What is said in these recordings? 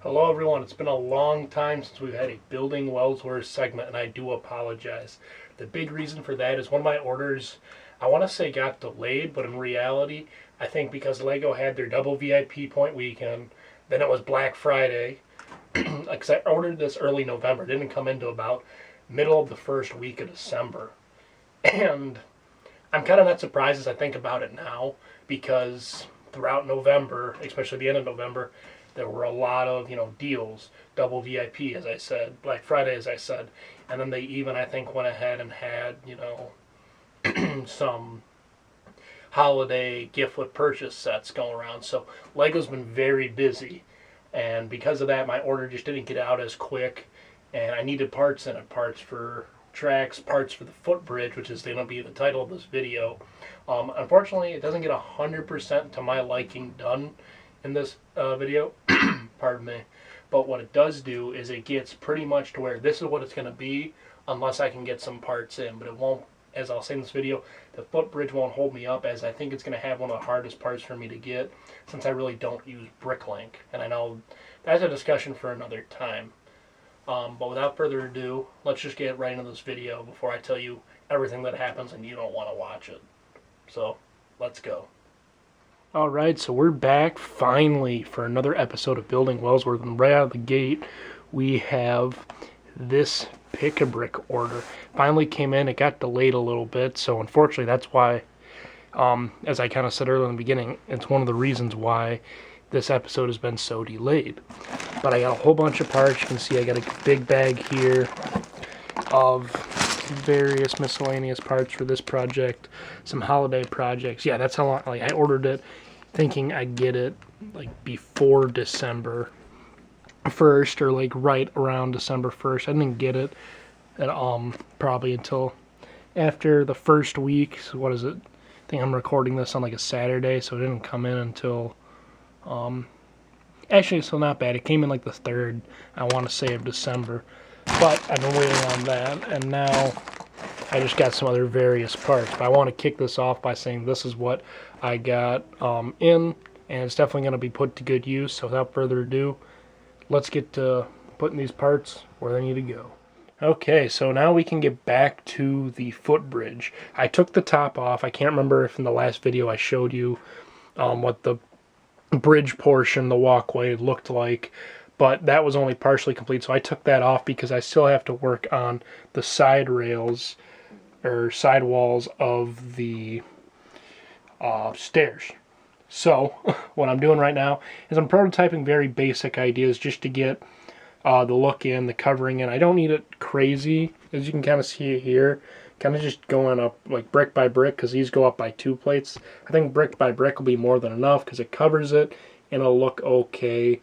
Hello everyone, it's been a long time since we've had a Building Wellsworth segment and I do apologize. The big reason for that is one of my orders, I want to say got delayed, but in reality, I think because LEGO had their double VIP point weekend, then it was Black Friday, because I ordered this early November, it didn't come into about middle of the first week of December. And I'm kind of not surprised as I think about it now, because throughout November, especially the end of November, there were a lot of deals, double VIP as I said, Black Friday as I said, and then they even I think went ahead and had some holiday gift with purchase sets going around. So Lego's been very busy, and because of that, my order just didn't get out as quick, and I needed parts in it, parts for tracks, parts for the Footbridge, which is going to be the title of this video. Unfortunately, it doesn't get 100% to my liking done in this video. Pardon me. But what it does do is it gets pretty much to where this is what it's going to be unless I can get some parts in. But it won't, as I'll say in this video, the Footbridge won't hold me up, as I think it's going to have one of the hardest parts for me to get since I really don't use Bricklink. And I know that's a discussion for another time. But without further ado, let's just get right into this video before I tell you everything that happens and you don't want to watch it. So, let's go. Alright, so we're back finally for another episode of Building Wellsworth, and right out of the gate we have this pick-a-brick order. Finally came in, it got delayed a little bit, so unfortunately that's why, as I kind of said earlier in the beginning, it's one of the reasons why this episode has been so delayed. But I got a whole bunch of parts. You can see I got a big bag here of various miscellaneous parts for this project, some holiday projects. Yeah, that's how long, like, I ordered it thinking I'd get it like before December 1st, or like right around December 1st. I didn't get it at probably until after the first week. So what is it? I think I'm recording this on like a Saturday, so it didn't come in until actually, so not bad. It came in like the 3rd, I want to say, of December. But I've been waiting on that, and now I just got some other various parts. But I want to kick this off by saying this is what I got in, and it's definitely going to be put to good use. So without further ado, let's get to putting these parts where they need to go. Okay, so now we can get back to the Footbridge. I took the top off. I can't remember if in the last video I showed you what the bridge portion, the walkway, looked like, but that was only partially complete, so I took that off because I still have to work on the side rails or side walls of the stairs. So what I'm doing right now is I'm prototyping very basic ideas just to get the look in, the covering in. I don't need it crazy, as you can kind of see it here. Kind of just going up like brick by brick, because these go up by 2 plates. I think brick by brick will be more than enough because it covers it and it'll look okay.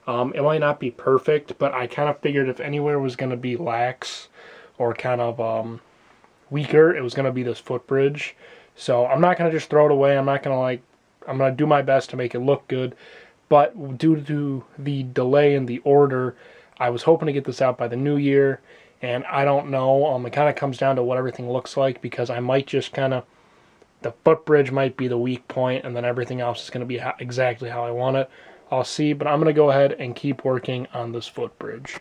It might not be perfect, but I kind of figured if anywhere was going to be lax or kind of weaker, it was going to be this Footbridge. So I'm not going to just throw it away. I'm not going to I'm going to do my best to make it look good. But due to the delay in the order, I was hoping to get this out by the new year. And I don't know, it kind of comes down to what everything looks like, because I might just the Footbridge might be the weak point, and then everything else is going to be exactly how I want it. I'll see, but I'm going to go ahead and keep working on this Footbridge.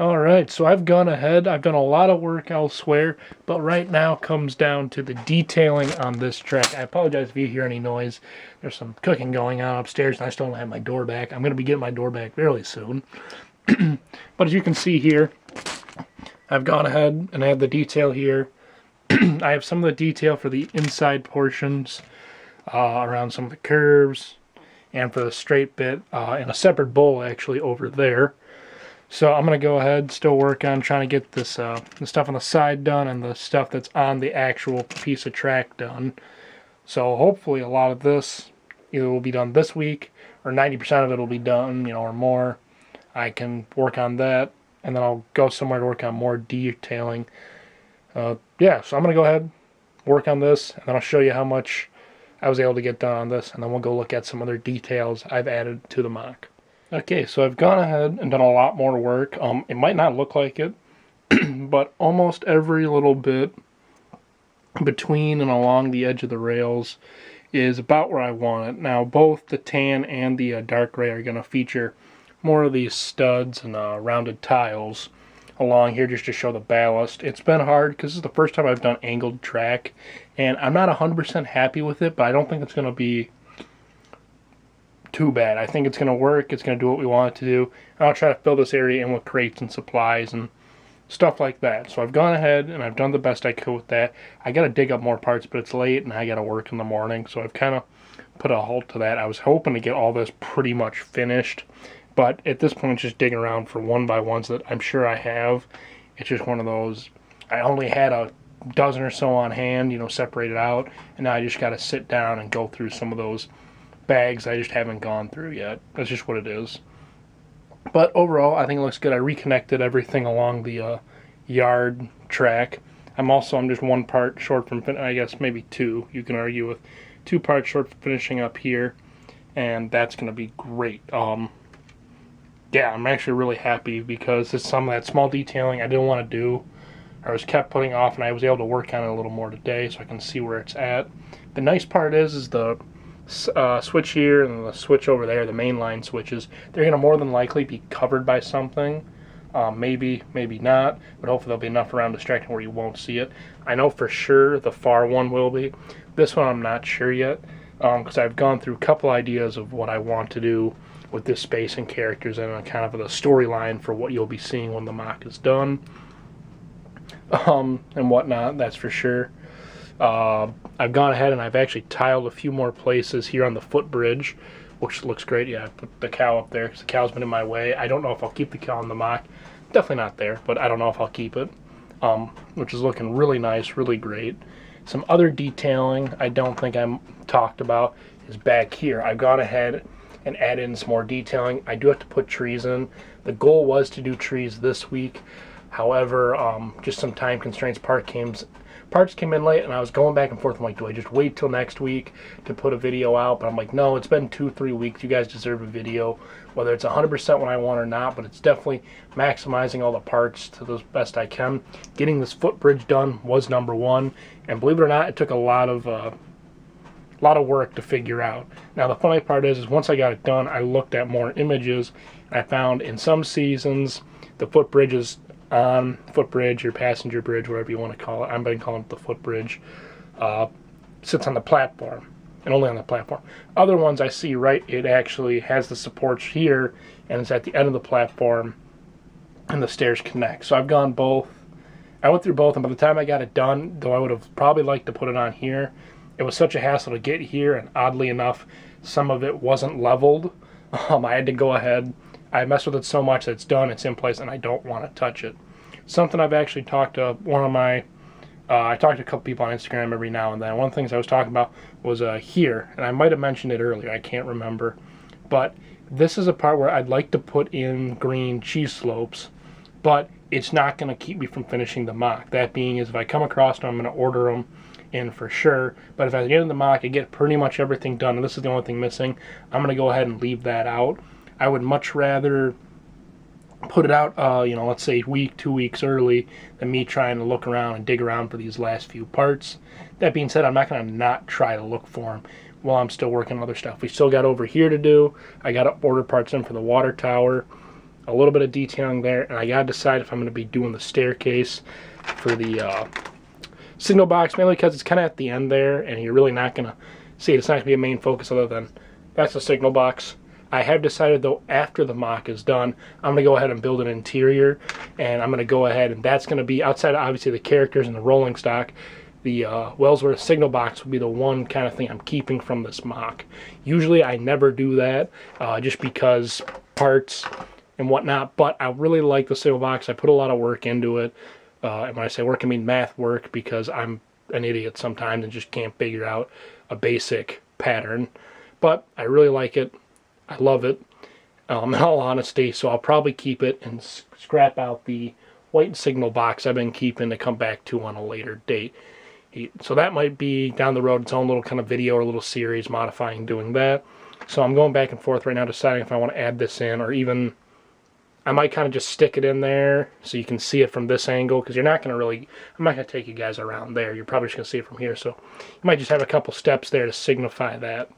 Alright, so I've gone ahead, I've done a lot of work elsewhere, but right now comes down to the detailing on this track. I apologize if you hear any noise. There's some cooking going on upstairs, and I still don't have my door back. I'm going to be getting my door back fairly soon. But as you can see here, I've gone ahead and I have the detail here. I have some of the detail for the inside portions around some of the curves, and for the straight bit in a separate bowl actually over there. So I'm going to go ahead, still work on trying to get this the stuff on the side done and the stuff that's on the actual piece of track done. So hopefully a lot of this either will be done this week, or 90% of it will be done, or more. I can work on that, and then I'll go somewhere to work on more detailing. Yeah, so I'm going to go ahead, work on this, and then I'll show you how much I was able to get done on this, and then we'll go look at some other details I've added to the mock. Okay, so I've gone ahead and done a lot more work. It might not look like it, but almost every little bit between and along the edge of the rails is about where I want it. Now, both the tan and the dark gray are going to feature more of these studs and rounded tiles along here just to show the ballast. It's been hard because this is the first time I've done angled track, and I'm not 100% happy with it, but I don't think it's going to be too bad. I think it's going to work. It's going to do what we want it to do. And I'll try to fill this area in with crates and supplies and stuff like that. So I've gone ahead and I've done the best I could with that. I got to dig up more parts, but it's late and I got to work in the morning, so I've kind of put a halt to that. I was hoping to get all this pretty much finished, but at this point, it's just digging around for one by ones that I'm sure I have. It's just one of those. I only had a dozen or so on hand, separated out, and now I just got to sit down and go through some of those bags I just haven't gone through yet. That's just what it is. But overall, I think it looks good. I reconnected everything along the yard track. I'm just one part short from, I guess maybe two, you can argue with, 2 parts short from finishing up here, and that's going to be great. Yeah, I'm actually really happy because it's some of that small detailing I didn't want to do. I was kept putting off, and I was able to work on it a little more today so I can see where it's at. The nice part is the switch here and the switch over there, the mainline switches, they're going to more than likely be covered by something. Maybe not, but hopefully there'll be enough around distracting where you won't see it. I know for sure the far one will be. This one I'm not sure yet, because I've gone through a couple ideas of what I want to do with this space and characters and kind of the storyline for what you'll be seeing when the mock is done, and whatnot, that's for sure. I've gone ahead and I've actually tiled a few more places here on the footbridge, which looks great. Yeah, I put the cow up there because the cow's been in my way. I don't know if I'll keep the cow in the mock. Definitely not there, but I don't know if I'll keep it, which is looking really nice, really great. Some other detailing I don't think I'm talked about is back here. I've gone ahead and added in some more detailing. I do have to put trees in. The goal was to do trees this week. However, just some time constraints, parts came in late, and I was going back and forth. I'm like, do I just wait till next week to put a video out? But I'm like, no, it's been 2-3 weeks. You guys deserve a video, whether it's 100% what I want or not, but it's definitely maximizing all the parts to the best I can. Getting this footbridge done was number one, and believe it or not, it took a lot of work to figure out. Now, the funny part is once I got it done, I looked at more images, and I found in some seasons the footbridge is on footbridge or passenger bridge, whatever you want to call it. I've been calling it the footbridge. Sits on the platform and only on the platform. Other ones I see, right, it actually has the supports here and it's at the end of the platform and the stairs connect. So I've gone both. I went through both, and by the time I got it done, though I would have probably liked to put it on here, it was such a hassle to get here, and oddly enough, some of it wasn't leveled. I had to go ahead. I messed with it so much that it's done, it's in place, and I don't want to touch it. Something I've actually talked to I talked to a couple people on Instagram every now and then. One of the things I was talking about was here, and I might have mentioned it earlier, I can't remember. But this is a part where I'd like to put in green cheese slopes, but it's not going to keep me from finishing the mock. That being is if I come across them, I'm going to order them in for sure. But if at the end of the mock I get pretty much everything done, and this is the only thing missing, I'm going to go ahead and leave that out. I would much rather put it out, let's say a week, 2 weeks early than me trying to look around and dig around for these last few parts. That being said, I'm not going to not try to look for them while I'm still working on other stuff. We still got over here to do. I got to order parts in for the water tower, a little bit of detailing there, and I got to decide if I'm going to be doing the staircase for the signal box, mainly because it's kind of at the end there, and you're really not going to see it. It's not going to be a main focus other than that's the signal box. I have decided, though, after the mock is done, I'm going to go ahead and build an interior, and I'm going to go ahead, and that's going to be, outside of, obviously, the characters and the rolling stock, the Wellsworth signal box will be the one kind of thing I'm keeping from this mock. Usually, I never do that, just because parts and whatnot, but I really like the signal box. I put a lot of work into it, and when I say work, I mean math work, because I'm an idiot sometimes and just can't figure out a basic pattern, but I really like it. I love it, in all honesty, so I'll probably keep it and scrap out the white signal box I've been keeping to come back to on a later date. So that might be down the road its own little kind of video or little series modifying doing that. So I'm going back and forth right now deciding if I want to add this in, or even I might kind of just stick it in there so you can see it from this angle, because you're not going to really, I'm not going to take you guys around there. You're probably just going to see it from here, so you might just have a couple steps there to signify that.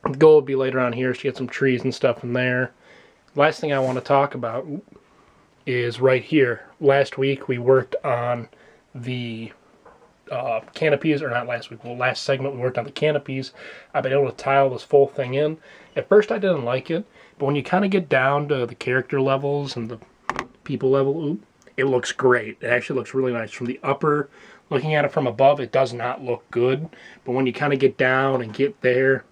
The goal would be later on here to get some trees and stuff in there. last thing I want to talk about is right here. Last week we worked on the canopies, or not last week, well, last segment we worked on the canopies. I've been able to tile this full thing in. At first I didn't like it, but when you kind of get down to the character levels and the people level, it looks great. It actually looks really nice. From the upper, looking at it from above, it does not look good, but when you kind of get down and get there,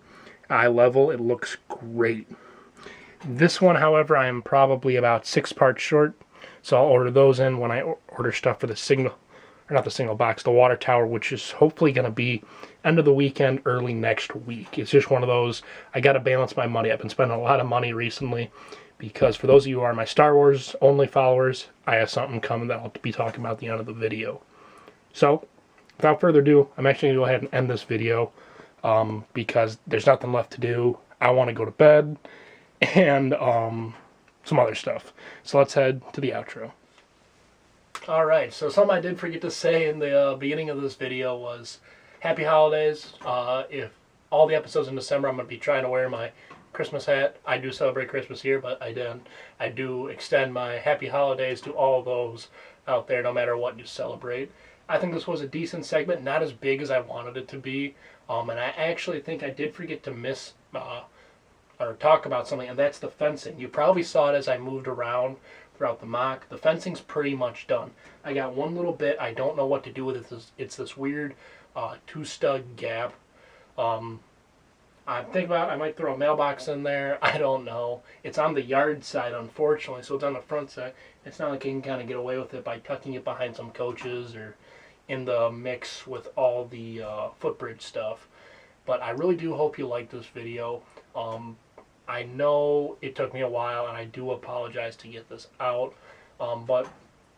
eye level, it looks great. This one, however, I am probably about 6 parts short, so I'll order those in when I order stuff for the signal, or not the single box, the water tower, which is hopefully going to be end of the weekend, early next week. It's just one of those, I got to balance my money. I've been spending a lot of money recently because for those of you who are my Star Wars only followers, I have something coming that I'll be talking about at the end of the video. So, without further ado, I'm actually going to go ahead and end this video because there's nothing left to do. I want to go to bed and some other stuff. So let's head to the outro. Alright, so something I did forget to say in the beginning of this video was Happy Holidays. If all the episodes in December, I'm going to be trying to wear my Christmas hat. I do celebrate Christmas here, but I do extend my Happy Holidays to all those out there, no matter what you celebrate. I think this was a decent segment, not as big as I wanted it to be, and I actually think I did forget to or talk about something, and that's the fencing. You probably saw it as I moved around throughout the mock. The fencing's pretty much done. I got one little bit I don't know what to do with it. It's this weird 2-stud gap. I'm thinking about I might throw a mailbox in there. I don't know. It's on the yard side, unfortunately, so it's on the front side. It's not like you can kind of get away with it by tucking it behind some coaches or in the mix with all the Footbridge stuff. But I really do hope you like this video. I know it took me a while, and I do apologize to get this out. But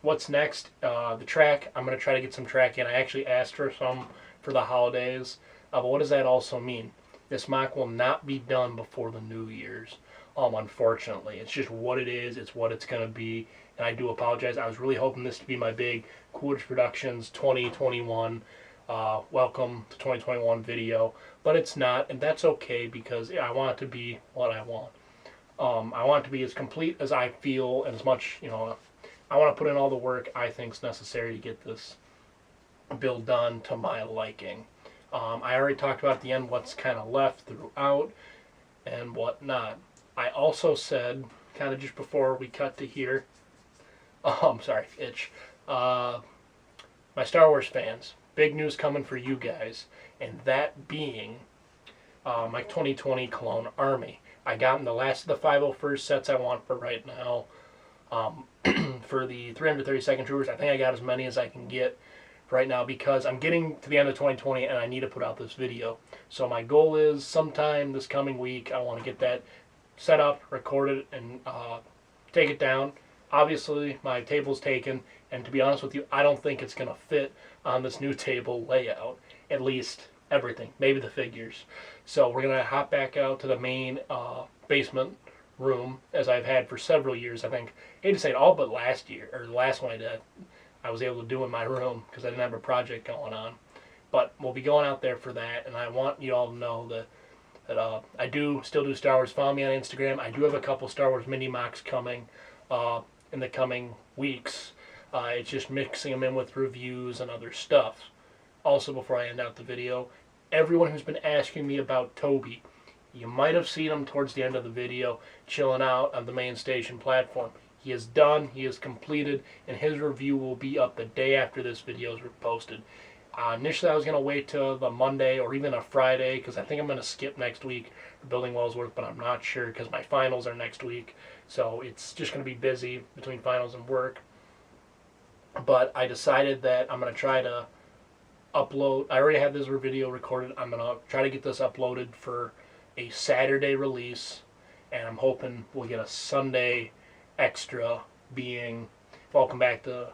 what's next? The track. I'm going to try to get some track in. I actually asked for some for the holidays. But what does that also mean? This mock will not be done before the New Year's. Unfortunately. It's just what it is. It's what it's going to be. And I do apologize. I was really hoping this to be my big CoolRidge Productions 2021 welcome to 2021 video, but it's not, and that's okay because I want it to be what I want. I want it to be as complete as I feel, and as much, I want to put in all the work I think is necessary to get this build done to my liking. I already talked about at the end what's kind of left throughout and whatnot. I also said, kind of just before we cut to here, sorry, itch, my Star Wars fans, big news coming for you guys, and that being my 2020 Clone Army. I got in the last of the 501st sets I want for right now. For the 332nd Troopers, I think I got as many as I can get right now because I'm getting to the end of 2020 and I need to put out this video. So my goal is sometime this coming week I want to get that set up, recorded, and take it down. Obviously my table's taken, and to be honest with you, I don't think it's going to fit on this new table layout, at least everything, maybe the figures. So we're going to hop back out to the main basement room, as I've had for several years. I think, I hate to say it, all but last year, or the last one I was able to do in my room because I didn't have a project going on. But we'll be going out there for that, and I want you all to know that I do still do Star Wars. Follow me on Instagram. I do have a couple Star Wars mini mocks coming in the coming weeks. It's just mixing them in with reviews and other stuff. Also, before I end out the video, everyone who's been asking me about Toby, you might have seen him towards the end of the video chilling out on the main station platform. He is done, he is completed, and his review will be up the day after this video is posted. Initially I was going to wait till the Monday or even a Friday because I think I'm going to skip next week for building Wellsworth, but I'm not sure because my finals are next week. So it's just going to be busy between finals and work. But I decided that I'm going to try to upload. I already have this video recorded. I'm going to try to get this uploaded for a Saturday release, and I'm hoping we'll get a Sunday extra being welcome back to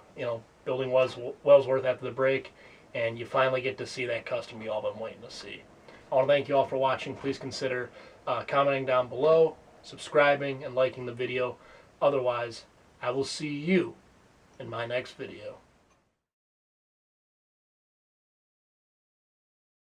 building Wellsworth after the break, and you finally get to see that custom you all been waiting to see. I want to thank you all for watching. Please consider commenting down below, subscribing, and liking the video. Otherwise, I will see you in my next video.